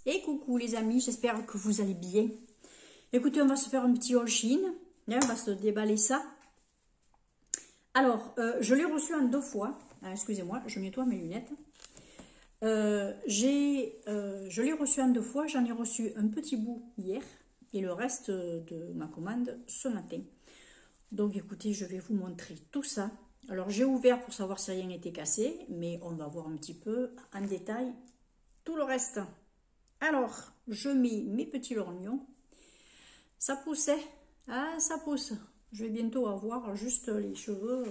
Et coucou les amis, j'espère que vous allez bien. Écoutez, on va se faire un petit haul Shein, on va se déballer ça. Alors, je l'ai reçu en 2 fois. Excusez-moi, je nettoie mes lunettes. Je l'ai reçu en 2 fois, j'en ai reçu un petit bout hier et le reste de ma commande ce matin. Donc écoutez, je vais vous montrer tout ça. Alors j'ai ouvert pour savoir si rien n'était cassé, mais on va voir un petit peu en détail tout le reste. Alors, je mets mes petits lorgnons. Ça poussait. Ah, ça pousse. Je vais bientôt avoir juste les cheveux.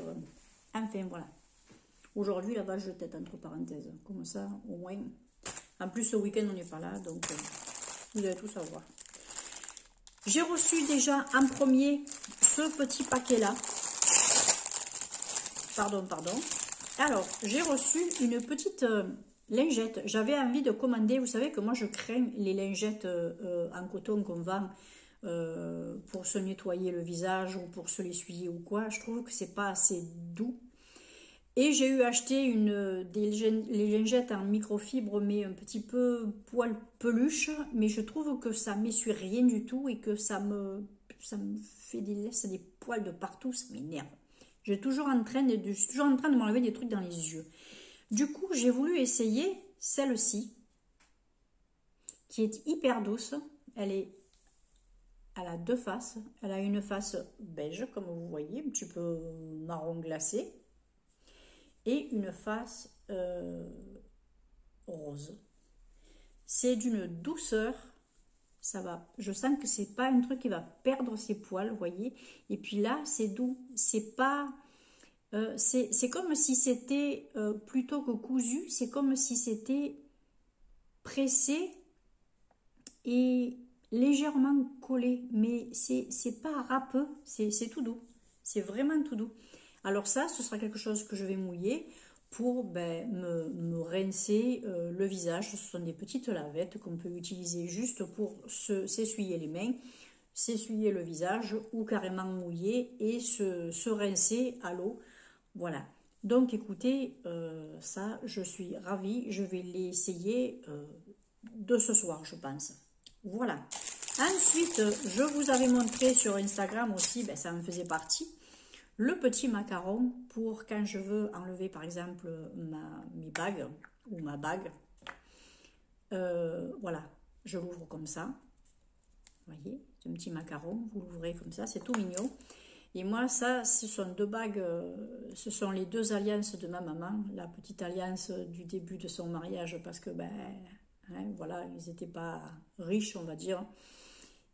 Enfin, voilà. Aujourd'hui, la vache de tête, entre parenthèses. Comme ça, au moins. En plus, ce week-end, on n'est pas là, donc vous allez tout savoir. J'ai reçu déjà en premier ce petit paquet-là. Pardon. Alors, j'ai reçu une petite lingette. J'avais envie de commander. Vous savez que moi, je crains les lingettes en coton qu'on vend pour se nettoyer le visage ou pour se l'essuyer ou quoi. Je trouve que c'est pas assez doux. Et j'ai eu acheté les lingettes en microfibre, mais un petit peu poil peluche. Mais je trouve que ça m'essuie rien du tout et que ça me fait laisse des poils de partout. Ça m'énerve. Je suis toujours en train de m'enlever des trucs dans les yeux. Du coup, j'ai voulu essayer celle-ci, qui est hyper douce. Elle a 2 faces. Elle a une face beige, comme vous voyez, un petit peu marron glacé. Et une face rose. C'est d'une douceur. Ça va. Je sens que c'est pas un truc qui va perdre ses poils, vous voyez. Et puis là, c'est doux. C'est pas... c'est comme si c'était, plutôt que cousu, c'est comme si c'était pressé et légèrement collé. Mais c'est pas râpeux, c'est tout doux. C'est vraiment tout doux. Alors ça, ce sera quelque chose que je vais mouiller pour me rincer le visage. Ce sont des petites lavettes qu'on peut utiliser juste pour s'essuyer les mains, s'essuyer le visage ou carrément mouiller et se rincer à l'eau. Voilà. Donc écoutez, ça, je suis ravie. Je vais l'essayer de ce soir, je pense. Voilà. Ensuite, je vous avais montré sur Instagram aussi, ça en faisait partie, le petit macaron pour quand je veux enlever par exemple mes bagues ou ma bague. Voilà, je l'ouvre comme ça. Vous voyez, c'est un petit macaron, vous l'ouvrez comme ça, c'est tout mignon. Et moi, ça, ce sont 2 bagues, ce sont les 2 alliances de ma maman. La petite alliance du début de son mariage parce que, voilà, ils n'étaient pas riches, on va dire.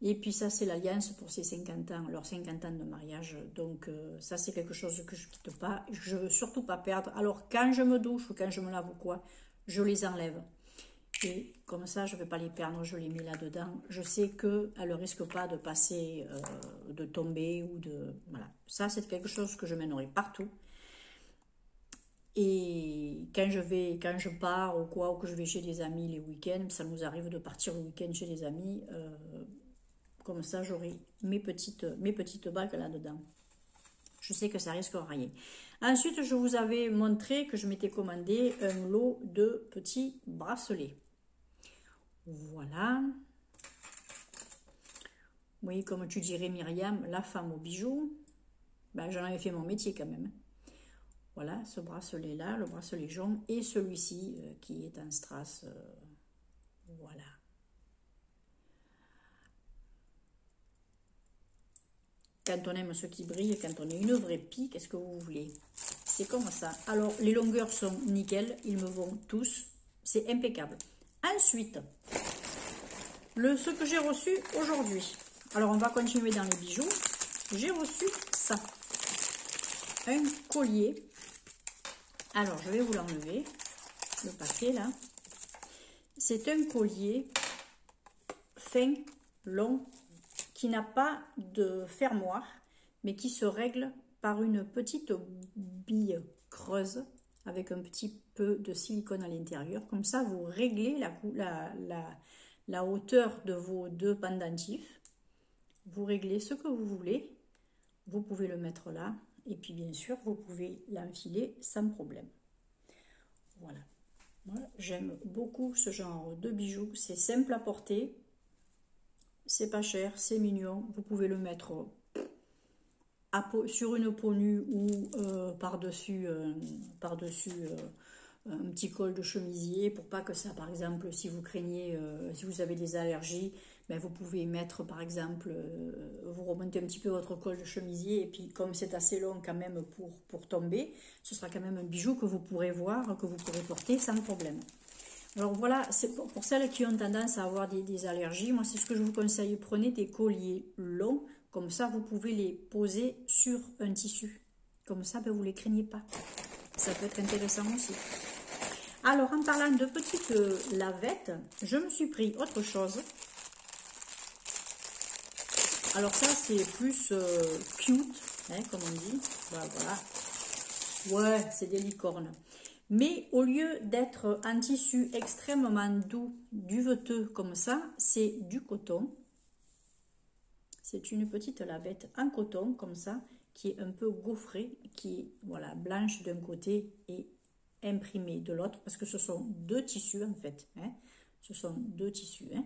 Et puis ça, c'est l'alliance pour ses 50 ans, leurs 50 ans de mariage. Donc ça, c'est quelque chose que je ne quitte pas. Je ne veux surtout pas perdre. Alors, quand je me douche ou quand je me lave ou quoi, je les enlève. Et comme ça, je ne vais pas les perdre, je les mets là-dedans. Je sais qu'elles ne risquent pas de passer, de tomber ou de... Voilà. Ça, c'est quelque chose que je mènerai partout. Et quand je pars ou quoi, ou que je vais chez des amis les week-ends, ça nous arrive de partir le week-end chez des amis. Comme ça, j'aurai mes petites bagues là-dedans. Je sais que ça risque de rayer. Ensuite, je vous avais montré que je m'étais commandé un lot de petits bracelets. Voilà. Oui, comme tu dirais Myriam, la femme aux bijoux. J'en avais fait mon métier quand même. Voilà, ce bracelet-là, le bracelet jaune, et celui-ci qui est en strass. Voilà. Quand on aime ce qui brille, quand on est une vraie pie, qu'est-ce que vous voulez? C'est comme ça. Alors, les longueurs sont nickel, ils me vont tous. C'est impeccable. Ensuite, ce que j'ai reçu aujourd'hui. Alors, on va continuer dans les bijoux. J'ai reçu ça. Un collier. Alors, je vais vous l'enlever. Le paquet, là. C'est un collier fin, long, qui n'a pas de fermoir, mais qui se règle par une petite bille creuse avec un petit peu de silicone à l'intérieur. Comme ça, vous réglez la hauteur de vos 2 pendentifs. Vous réglez ce que vous voulez. Vous pouvez le mettre là. Et puis, bien sûr, vous pouvez l'enfiler sans problème. Voilà. Moi, j'aime beaucoup ce genre de bijoux. C'est simple à porter. C'est pas cher, c'est mignon. Vous pouvez le mettre sur une peau nue ou par-dessus un petit col de chemisier pour pas que ça, par exemple, si vous craignez, si vous avez des allergies, ben vous pouvez mettre, par exemple, vous remontez un petit peu votre col de chemisier et puis comme c'est assez long quand même pour tomber, ce sera quand même un bijou que vous pourrez voir, que vous pourrez porter sans problème. Alors voilà, c'est pour celles qui ont tendance à avoir des allergies, moi c'est ce que je vous conseille, prenez des colliers longs, comme ça vous pouvez les poser sur un tissu, comme ça ben, vous ne les craignez pas, ça peut être intéressant aussi. Alors en parlant de petites lavettes, je me suis pris autre chose, alors ça c'est plus cute, hein, comme on dit, voilà, ouais c'est des licornes. Mais au lieu d'être un tissu extrêmement doux, duveteux comme ça, c'est du coton. C'est une petite lavette en coton comme ça, qui est un peu gaufrée, qui est voilà, blanche d'un côté et imprimée de l'autre, parce que ce sont deux tissus en fait. Hein. Ce sont deux tissus. Hein.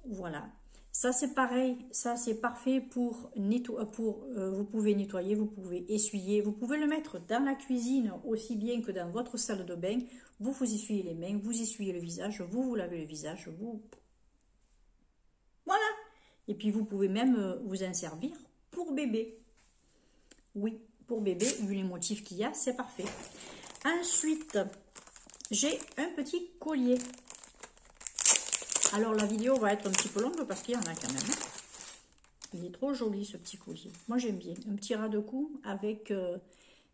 Voilà. Ça c'est pareil, ça c'est parfait pour nettoyer, vous pouvez nettoyer, vous pouvez essuyer, vous pouvez le mettre dans la cuisine aussi bien que dans votre salle de bain. Vous essuyez les mains, vous essuyez le visage, vous lavez le visage, voilà. Et puis vous pouvez même vous en servir pour bébé. Oui, pour bébé, vu les motifs qu'il y a, c'est parfait. Ensuite, j'ai un petit collier. Alors la vidéo va être un petit peu longue parce qu'il y en a quand même. Il est trop joli ce petit collier. Moi j'aime bien. Un petit ras de cou avec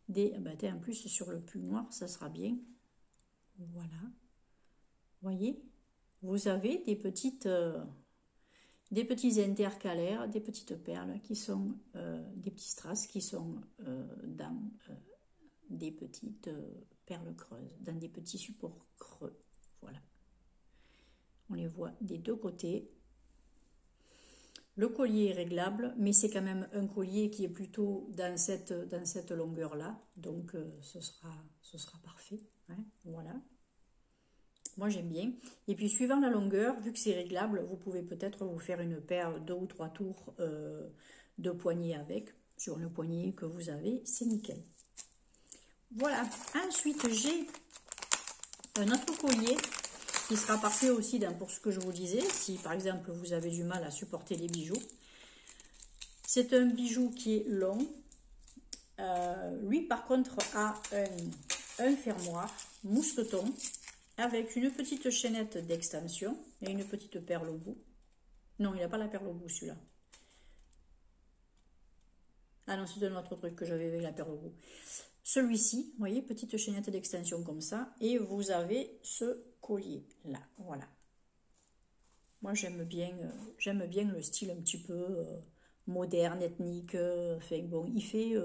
des... Bah, en plus sur le pull noir, ça sera bien. Voilà. Voyez, vous avez des petites... des petits intercalaires, des petites perles qui sont des petits strass qui sont dans des petites perles creuses, dans des petits supports creux. Voilà. On les voit des deux côtés. Le collier est réglable, mais c'est quand même un collier qui est plutôt dans cette longueur-là. Donc, ce sera parfait. Hein, voilà. Moi, j'aime bien. Et puis, suivant la longueur, vu que c'est réglable, vous pouvez peut-être vous faire une paire, 2 ou 3 tours de poignée avec. Sur le poignet que vous avez, c'est nickel. Voilà. Ensuite, j'ai un autre collier qui sera parfait aussi pour ce que je vous disais. Si, par exemple, vous avez du mal à supporter les bijoux. C'est un bijou qui est long. Lui, par contre, a un fermoir mousqueton avec une petite chaînette d'extension et une petite perle au bout. Non, il n'a pas la perle au bout, celui-là. Ah non, c'est un autre truc que j'avais avec la perle au bout. Celui-ci, vous voyez, petite chaînette d'extension comme ça. Et vous avez ce collier-là. Voilà. Moi, j'aime bien le style un petit peu moderne, ethnique. Enfin, bon, il fait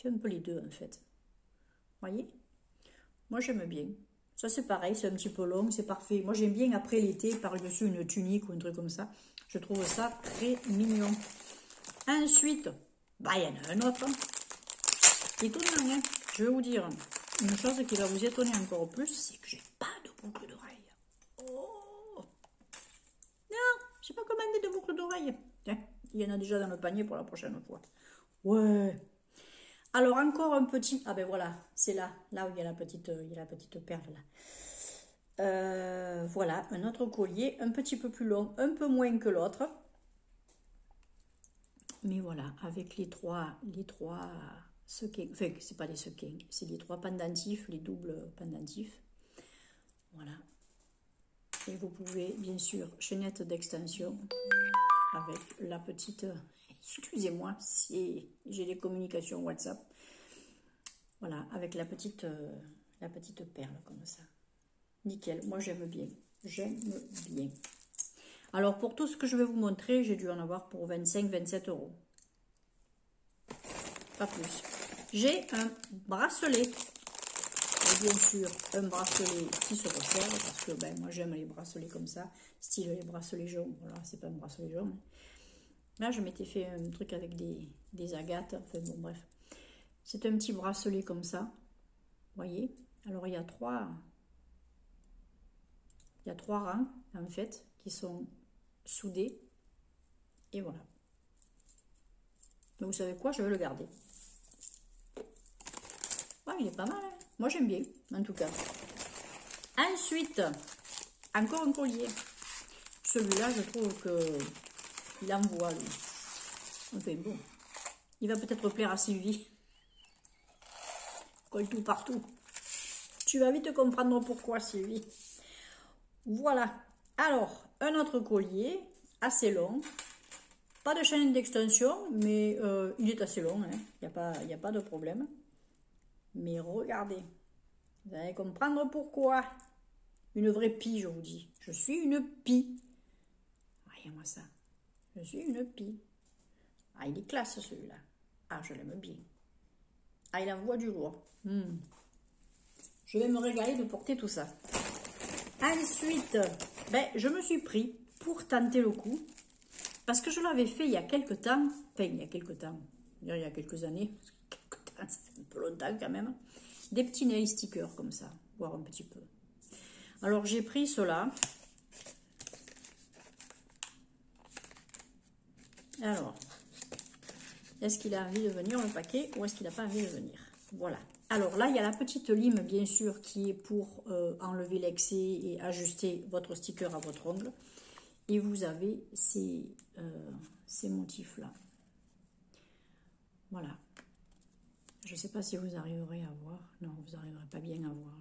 un peu les deux, en fait. Vous voyez? Moi, j'aime bien. Ça, c'est pareil, c'est un petit peu long, c'est parfait. Moi, j'aime bien après l'été, par-dessus une tunique ou un truc comme ça. Je trouve ça très mignon. Ensuite, bah, il y en a un autre. Étonnant, hein. Je vais vous dire, une chose qui va vous étonner encore plus, c'est que j'ai pas de boucle d'oreille. Oh! Non, j'ai pas commandé de boucle d'oreille. Il y en a déjà dans le panier pour la prochaine fois. Ouais. Alors encore un petit, ah ben voilà, c'est là où il y a la petite perle là. Voilà, un autre collier, un petit peu plus long, un peu moins que l'autre. Mais voilà, avec les trois sequins, enfin c'est pas les sequins, c'est les 3 pendentifs, les doubles pendentifs. Voilà. Et vous pouvez bien sûr chaînette d'extension avec la petite... Excusez-moi si j'ai des communications WhatsApp. Voilà, avec la petite perle comme ça. Nickel, moi j'aime bien. J'aime bien. Alors pour tout ce que je vais vous montrer, j'ai dû en avoir pour 25-27 €. Pas plus. J'ai un bracelet. Et bien sûr, un bracelet qui se resserre parce que ben, moi j'aime les bracelets comme ça. Style les bracelets jaunes. Voilà, c'est pas un bracelet jaune. Là, je m'étais fait un truc avec des agates. Enfin bon, bref. C'est un petit bracelet comme ça. Vous voyez? Alors, il y a 3 Il y a 3 rangs, en fait, qui sont soudés. Et voilà. Mais vous savez quoi? Je vais le garder. Ah, il est pas mal, hein. Moi, j'aime bien, en tout cas. Ensuite, encore un collier. Celui-là, je trouve que il envoie, lui. Enfin, bon. Il va peut-être plaire à Sylvie. Colle tout partout. Tu vas vite comprendre pourquoi, Sylvie. Voilà. Alors, un autre collier, assez long. Pas de chaîne d'extension, mais il est assez long. Hein. Il n'y a pas de problème. Mais regardez. Vous allez comprendre pourquoi. Une vraie pie, je vous dis. Je suis une pie. Regardez-moi ça. Je suis une pie. Ah, il est classe, celui-là. Ah, je l'aime bien. Ah, il envoie du lourd. Je vais me régaler de porter tout ça. Ensuite, ben, je me suis pris pour tenter le coup. Parce que je l'avais fait il y a quelques temps. Enfin, il y a quelques temps. Il y a quelques années. C'est un peu longtemps quand même. Des petits nail stickers comme ça. Voire un petit peu. Alors, j'ai pris cela. Alors, est-ce qu'il a envie de venir le paquet ou est-ce qu'il n'a pas envie de venir? Voilà. Alors là, il y a la petite lime, bien sûr, qui est pour enlever l'excès et ajuster votre sticker à votre ongle. Et vous avez ces motifs-là. Voilà. Je ne sais pas si vous arriverez à voir. Non, vous n'arriverez pas bien à voir.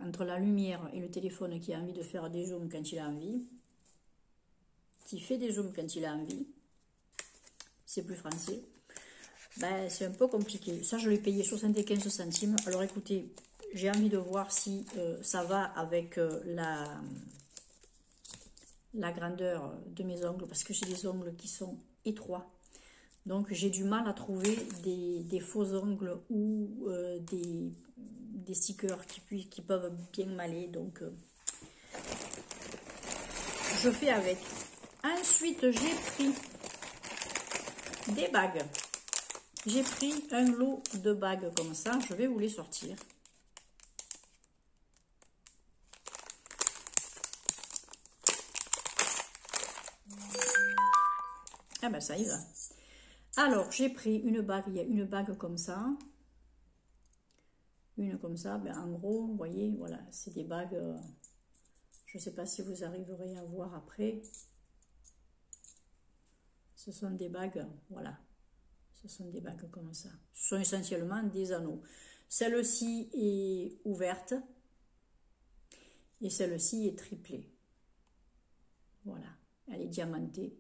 Entre la lumière et le téléphone qui a envie de faire des zooms quand il a envie, qui fait des zooms quand il a envie, c'est plus français, ben, c'est un peu compliqué. Ça, je l'ai payé 75 centimes. Alors écoutez, j'ai envie de voir si ça va avec la grandeur de mes ongles, parce que j'ai des ongles qui sont étroits. Donc j'ai du mal à trouver des faux ongles ou des stickers qui peuvent bien m'aller. Donc je fais avec. Ensuite, j'ai pris des bagues. J'ai pris un lot de bagues comme ça. Je vais vous les sortir. Ah ben ça y va. Alors, j'ai pris une bague. Il y a une bague comme ça. Une comme ça. Ben, en gros, vous voyez, voilà, c'est des bagues. Je ne sais pas si vous arriverez à voir après. Ce sont des bagues, voilà. Ce sont des bagues comme ça. Ce sont essentiellement des anneaux. Celle-ci est ouverte. Et celle-ci est triplée. Voilà. Elle est diamantée.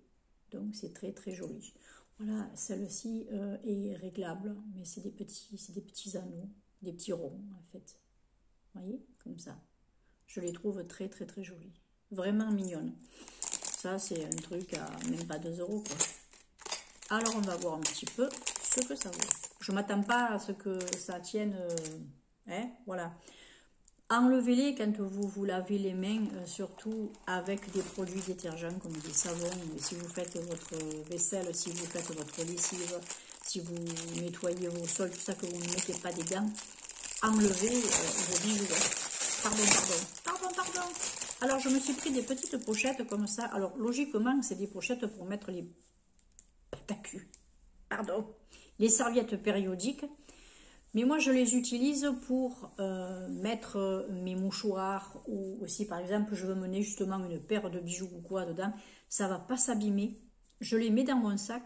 Donc, c'est très, très joli. Voilà. Celle-ci est réglable. Mais c'est des petits anneaux. Des petits ronds, en fait. Vous voyez? Comme ça. Je les trouve très, très, très jolies. Vraiment mignonnes. Ça, c'est un truc à même pas 2 €, quoi. Alors, on va voir un petit peu ce que ça vaut. Je ne m'attends pas à ce que ça tienne. Hein, voilà. Enlevez-les quand vous lavez les mains, surtout avec des produits détergents comme des savons. Si vous faites votre vaisselle, si vous faites votre lessive, si vous nettoyez vos sols, tout ça, que vous ne mettez pas des gants, enlevez vos bijoux. Pardon. Alors, je me suis pris des petites pochettes comme ça. Alors, logiquement, c'est des pochettes pour mettre les les serviettes périodiques. Mais moi, je les utilise pour mettre mes mouchoirs ou aussi, par exemple, je veux mener justement une paire de bijoux ou quoi dedans. Ça va pas s'abîmer. Je les mets dans mon sac.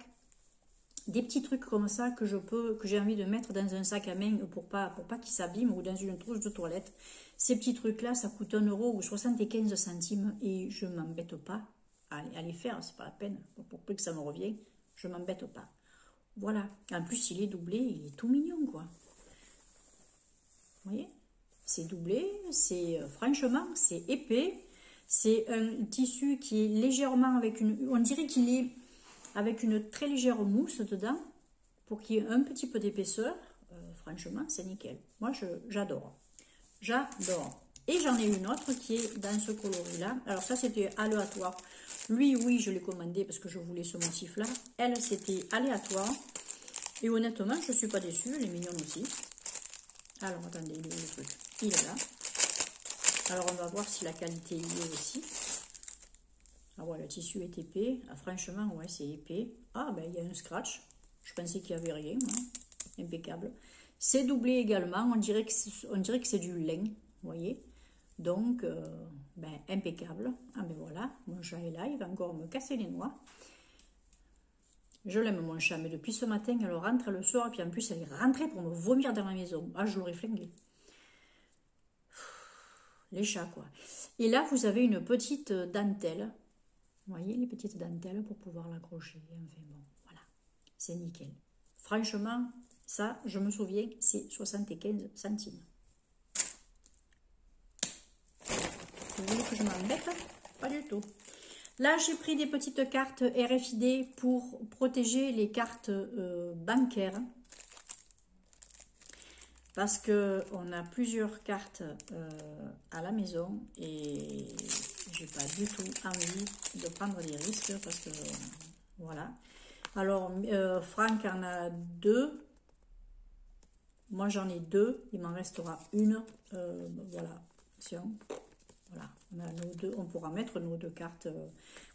Des petits trucs comme ça que j'ai envie de mettre dans un sac à main pour pas qu'ils s'abîment ou dans une trousse de toilette. Ces petits trucs-là, ça coûte 1 € ou 75 centimes et je m'embête pas à les faire. C'est pas la peine. Pour peu que ça me revienne, je m'embête pas. Voilà. En plus, il est doublé, il est tout mignon, quoi. Vous voyez? C'est doublé, c'est franchement, c'est épais. C'est un tissu qui est légèrement avec une... On dirait qu'il est avec une très légère mousse dedans pour qu'il y ait un petit peu d'épaisseur. Franchement, c'est nickel. Moi, j'adore. J'adore. Et j'en ai une autre qui est dans ce coloris-là. Alors ça, c'était aléatoire. Lui, oui, je l'ai commandé parce que je voulais ce motif-là. Elle, c'était aléatoire. Et honnêtement, je ne suis pas déçue. Elle est mignonne aussi. Alors, attendez, il est où le truc? Il est là. Alors, on va voir si la qualité y est aussi. Ah ouais, le tissu est épais. Ah, franchement, ouais, c'est épais. Ah, ben, il y a un scratch. Je pensais qu'il n'y avait rien. Hein. Impeccable. C'est doublé également. On dirait que c'est du lin. Vous voyez. Donc, ben, impeccable. Ah, ben voilà. Mon chat est là. Il va encore me casser les noix. Je l'aime, mon chat. Mais depuis ce matin, elle rentre le soir. Et puis en plus, elle est rentrée pour me vomir dans la maison. Ah, je l'aurais flingué. Les chats, quoi. Et là, vous avez une petite dentelle. Vous voyez, les petites dentelles pour pouvoir l'accrocher. Enfin bon, voilà. C'est nickel. Franchement, ça, je me souviens, c'est 75 centimes. Vous voulez que je m'embête? Pas du tout. Là, j'ai pris des petites cartes RFID pour protéger les cartes bancaires. Parce qu'on a plusieurs cartes à la maison et j'ai pas du tout envie de prendre des risques parce que voilà. Alors Franck en a 2, moi j'en ai 2, il m'en restera une. Voilà, attention, voilà, on a nos deux, on pourra mettre nos 2 cartes.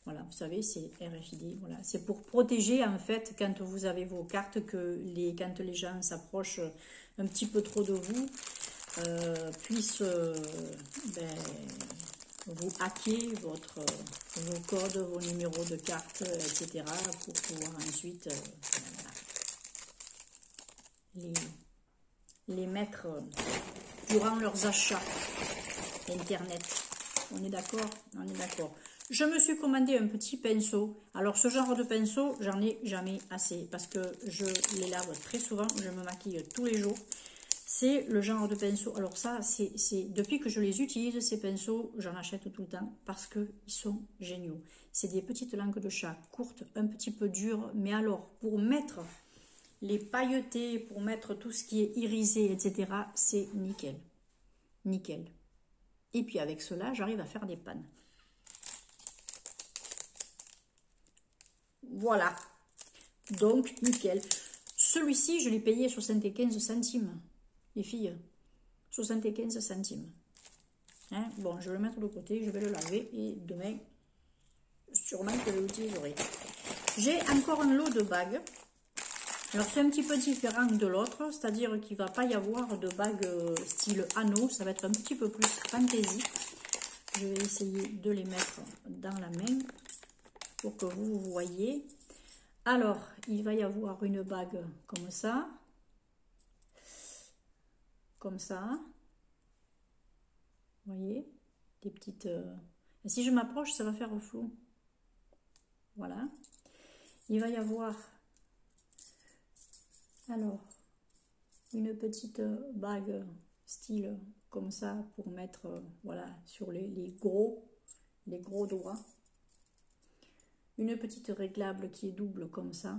Voilà, vous savez, c'est RFID. Voilà, c'est pour protéger en fait quand vous avez vos cartes quand les gens s'approchent un petit peu trop de vous, puissent ben, vous hacker vos codes, vos numéros de carte, etc. pour pouvoir ensuite voilà, les mettre durant leurs achats internet. On est d'accord? On est d'accord. Je me suis commandé un petit pinceau. Alors, ce genre de pinceau, j'en ai jamais assez parce que je les lave très souvent. Je me maquille tous les jours. C'est le genre de pinceau. Alors ça, c'est depuis que je les utilise, ces pinceaux, j'en achète tout le temps parce qu'ils sont géniaux. C'est des petites langues de chat courtes, un petit peu dures. Mais alors, pour mettre les pailletés, pour mettre tout ce qui est irisé, etc., c'est nickel. Nickel. Et puis avec cela, j'arrive à faire des pannes. Voilà, donc nickel. Celui-ci, je l'ai payé 75 centimes, les filles, 75 centimes. Hein? Bon, je vais le mettre de côté, je vais le laver et demain, sûrement que je l'utiliserai. J'ai encore un lot de bagues. Alors, c'est un petit peu différent de l'autre, c'est-à-dire qu'il ne va pas y avoir de bagues style anneau, ça va être un petit peu plus fantaisie. Je vais essayer de les mettre dans la main pour que vous voyez. Alors, il va y avoir une bague comme ça. Comme ça. Vous voyez? Des petites... Si je m'approche, ça va faire flou. Voilà. Il va y avoir... Alors, une petite bague style comme ça pour mettre voilà, sur les gros doigts. Une petite réglable qui est double comme ça,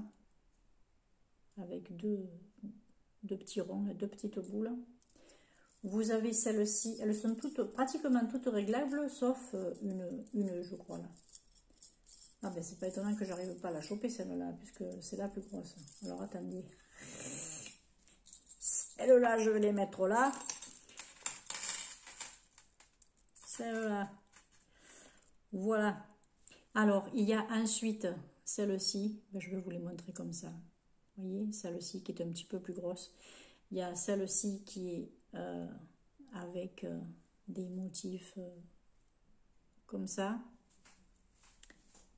avec deux petits ronds, 2 petites boules. Vous avez celles-ci, elles sont pratiquement toutes réglables, sauf une je crois là. Ah ben c'est pas étonnant que j'arrive pas à la choper celle-là, puisque c'est la plus grosse. Alors attendez. Celle-là, je vais les mettre là. Celle-là. Voilà. Alors, il y a ensuite celle-ci. Ben, je vais vous les montrer comme ça. Vous voyez, celle-ci qui est un petit peu plus grosse. Il y a celle-ci qui est avec des motifs comme ça.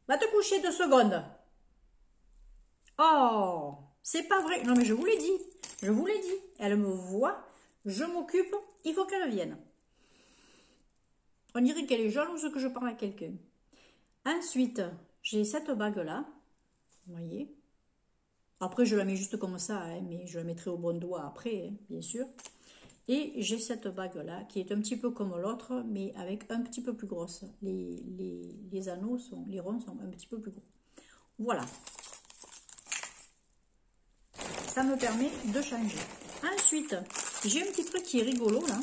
Va te coucher 2 secondes. Oh, c'est pas vrai. Non, mais je vous l'ai dit. Je vous l'ai dit. Elle me voit. Je m'occupe. Il faut qu'elle vienne. On dirait qu'elle est jalouse que je parle à quelqu'un. Ensuite, j'ai cette bague-là. Vous voyez. Après, je la mets juste comme ça, hein, mais je la mettrai au bon doigt après, hein, bien sûr. Et j'ai cette bague-là, qui est un petit peu comme l'autre, mais avec un petit peu plus grosse. Les anneaux, les ronds sont un petit peu plus gros. Voilà. Ça me permet de changer. Ensuite, j'ai un petit truc qui est rigolo, là.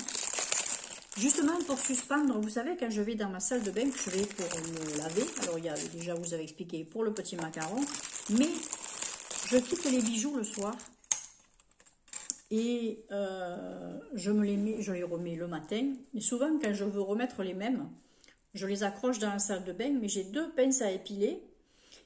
Justement, pour suspendre, vous savez, quand je vais dans ma salle de bain, je vais pour me laver. Alors, il y a déjà, vous avez expliqué, pour le petit macaron. Mais je quitte les bijoux le soir. Et je les remets le matin. Mais souvent, quand je veux remettre les mêmes, je les accroche dans la salle de bain. Mais j'ai deux pinces à épiler.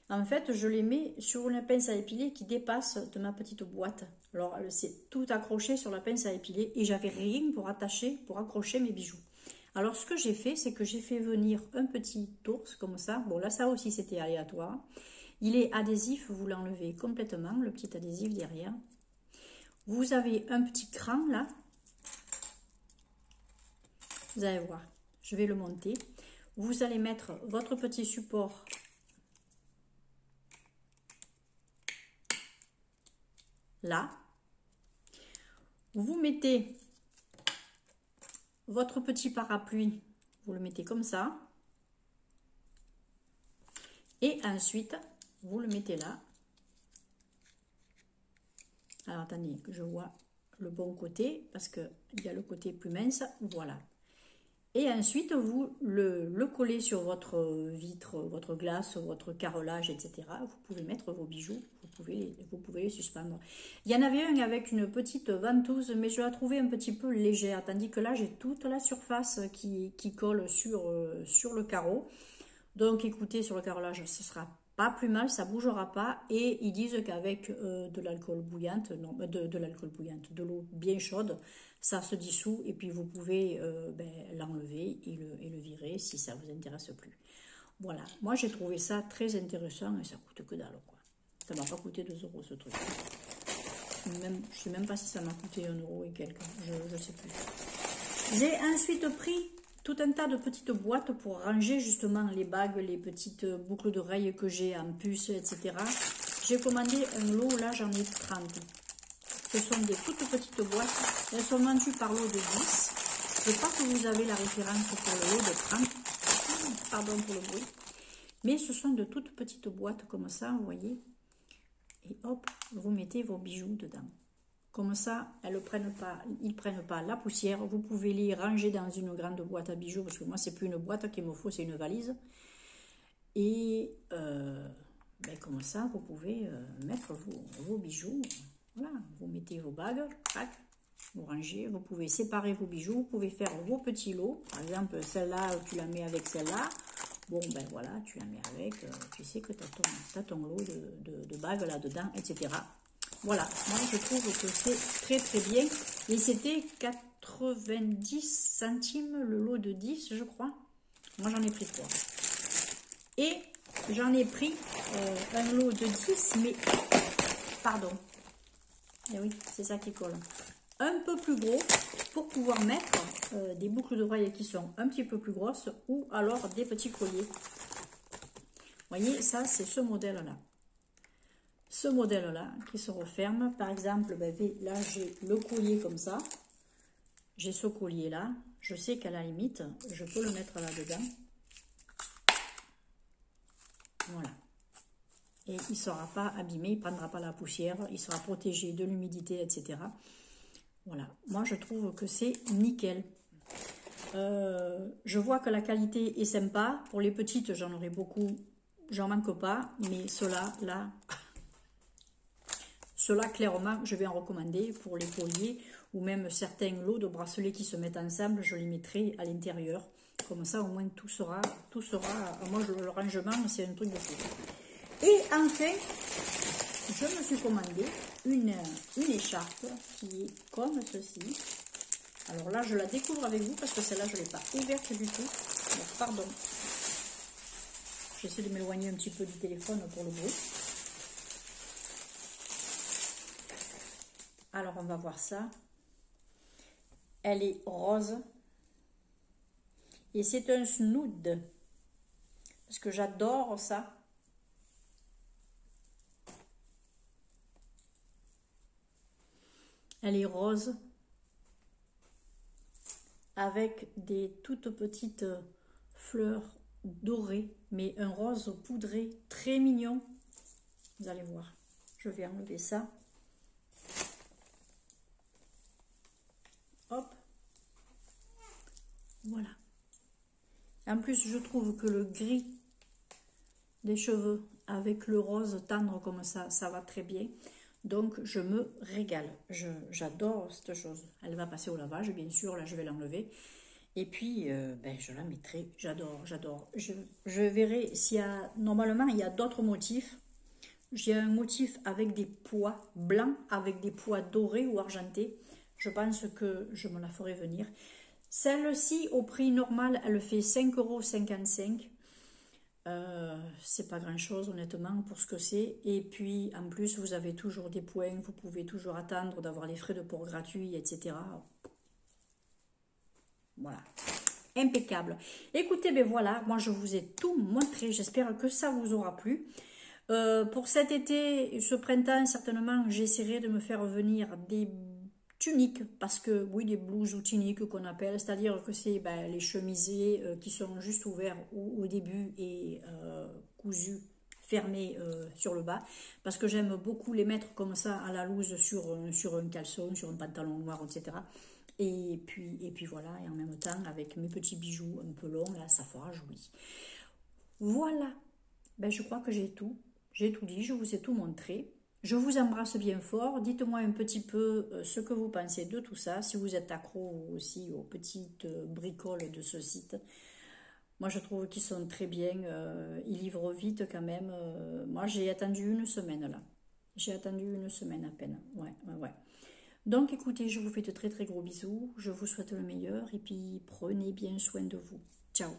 En fait, je les mets sur une pince à épiler qui dépasse de ma petite boîte. Alors, c'est tout accroché sur la pince à épiler et j'avais rien pour attacher, pour accrocher mes bijoux. Alors, ce que j'ai fait, c'est que j'ai fait venir un petit ours comme ça. Bon, là, ça aussi, c'était aléatoire. Il est adhésif, vous l'enlevez complètement, le petit adhésif derrière. Vous avez un petit cran là. Vous allez voir, je vais le monter. Vous allez mettre votre petit support là. Vous mettez votre petit parapluie, vous le mettez comme ça. Et ensuite, vous le mettez là. Alors, attendez, que je vois le bon côté, parce qu'il y a le côté plus mince. Voilà. Et ensuite, vous le collez sur votre vitre, votre glace, votre carrelage, etc. Vous pouvez mettre vos bijoux, vous pouvez les suspendre. Il y en avait un avec une petite ventouse, mais je la trouvais un petit peu légère, tandis que là, j'ai toute la surface qui colle sur le carreau. Donc, écoutez, sur le carrelage, ce sera pas plus mal, ça bougera pas. Et ils disent qu'avec de l'alcool bouillante, non, de l'alcool bouillante, de l'eau bien chaude, ça se dissout et puis vous pouvez l'enlever et le virer si ça vous intéresse plus. Voilà, moi j'ai trouvé ça très intéressant et ça coûte que dalle, quoi. Ça m'a pas coûté 2 € ce truc. Même, je sais même pas si ça m'a coûté 1 € et quelques, je sais plus. J'ai ensuite pris tout un tas de petites boîtes pour ranger justement les bagues, les petites boucles d'oreilles que j'ai en puce, etc. J'ai commandé un lot, là j'en ai 30. Ce sont des toutes petites boîtes. Elles sont vendues par lot de 10. Je crois que vous avez la référence pour le lot de 30. Pardon pour le bruit. Mais ce sont de toutes petites boîtes comme ça, vous voyez. Et hop, vous mettez vos bijoux dedans. Comme ça, ils ne prennent pas la poussière. Vous pouvez les ranger dans une grande boîte à bijoux. Parce que moi, c'est plus une boîte qu'il me faut, c'est une valise. Et comme ça, vous pouvez mettre vos bijoux. Voilà, vous mettez vos bagues, tac, vous rangez, vous pouvez séparer vos bijoux, vous pouvez faire vos petits lots. Par exemple, celle-là, tu la mets avec celle-là. Bon, ben voilà, tu la mets avec, tu sais que tu as ton lot de bagues là-dedans, etc. Voilà, moi je trouve que c'est très très bien. Et c'était 90 centimes le lot de 10, je crois. Moi j'en ai pris 3. Et j'en ai pris un lot de 10, mais pardon. Et oui, c'est ça qui colle. Un peu plus gros pour pouvoir mettre des boucles d'oreilles qui sont un petit peu plus grosses ou alors des petits colliers. Vous voyez, ça c'est ce modèle-là. Ce modèle-là qui se referme. Par exemple, là j'ai le collier comme ça. J'ai ce collier-là. Je sais qu'à la limite, je peux le mettre là-dedans. Voilà. Et il ne sera pas abîmé, il ne prendra pas la poussière, il sera protégé de l'humidité, etc. Voilà, moi je trouve que c'est nickel. Je vois que la qualité est sympa. Pour les petites, j'en aurai beaucoup, j'en manque pas. Mais ceux-là, là, ceux-là, clairement, je vais en recommander pour les colliers ou même certains lots de bracelets qui se mettent ensemble. Je les mettrai à l'intérieur. Comme ça, au moins, tout sera. Moi, le rangement, c'est un truc de fou. Et enfin, je me suis commandé une écharpe qui est comme ceci. Alors là, je la découvre avec vous parce que celle-là, je ne l'ai pas ouverte du tout. Donc, pardon. J'essaie de m'éloigner un petit peu du téléphone pour le bruit. Alors, on va voir ça. Elle est rose. Et c'est un snood. Parce que j'adore ça. Elle est rose avec des toutes petites fleurs dorées, mais un rose poudré très mignon. Vous allez voir, je vais enlever ça. Hop, voilà. En plus, je trouve que le gris des cheveux avec le rose tendre comme ça va très bien. Donc, je me régale. J'adore cette chose. Elle va passer au lavage, bien sûr. Là, je vais l'enlever. Et puis, ben, je la mettrai. J'adore, j'adore. Je verrai s'il y a... Normalement, il y a d'autres motifs. J'ai un motif avec des pois blancs, avec des pois dorés ou argentés. Je pense que je me la ferai venir. Celle-ci, au prix normal, elle fait 5,55 €. C'est pas grand chose honnêtement pour ce que c'est, et puis en plus vous avez toujours des points, vous pouvez toujours attendre d'avoir les frais de port gratuits, etc. Voilà, impeccable. Écoutez, ben voilà, moi je vous ai tout montré, j'espère que ça vous aura plu. Pour cet été, ce printemps, certainement, j'essaierai de me faire venir des tuniques, parce que, oui, des blouses ou tuniques qu'on appelle, c'est-à-dire que c'est ben, les chemisés qui sont juste ouverts au début et cousus, fermés sur le bas, parce que j'aime beaucoup les mettre comme ça à la loose sur un caleçon, sur un pantalon noir, etc. Et puis voilà, et en même temps, avec mes petits bijoux un peu longs, là, ça fera joli. Voilà, ben, je crois que j'ai tout. J'ai tout dit, je vous ai tout montré. Je vous embrasse bien fort. Dites-moi un petit peu ce que vous pensez de tout ça, si vous êtes accro aussi aux petites bricoles de ce site. Moi, je trouve qu'ils sont très bien. Ils livrent vite quand même. Moi, j'ai attendu une semaine là. J'ai attendu une semaine à peine. Ouais, ouais, ouais. Donc, écoutez, je vous fais de très très gros bisous. Je vous souhaite le meilleur et puis prenez bien soin de vous. Ciao.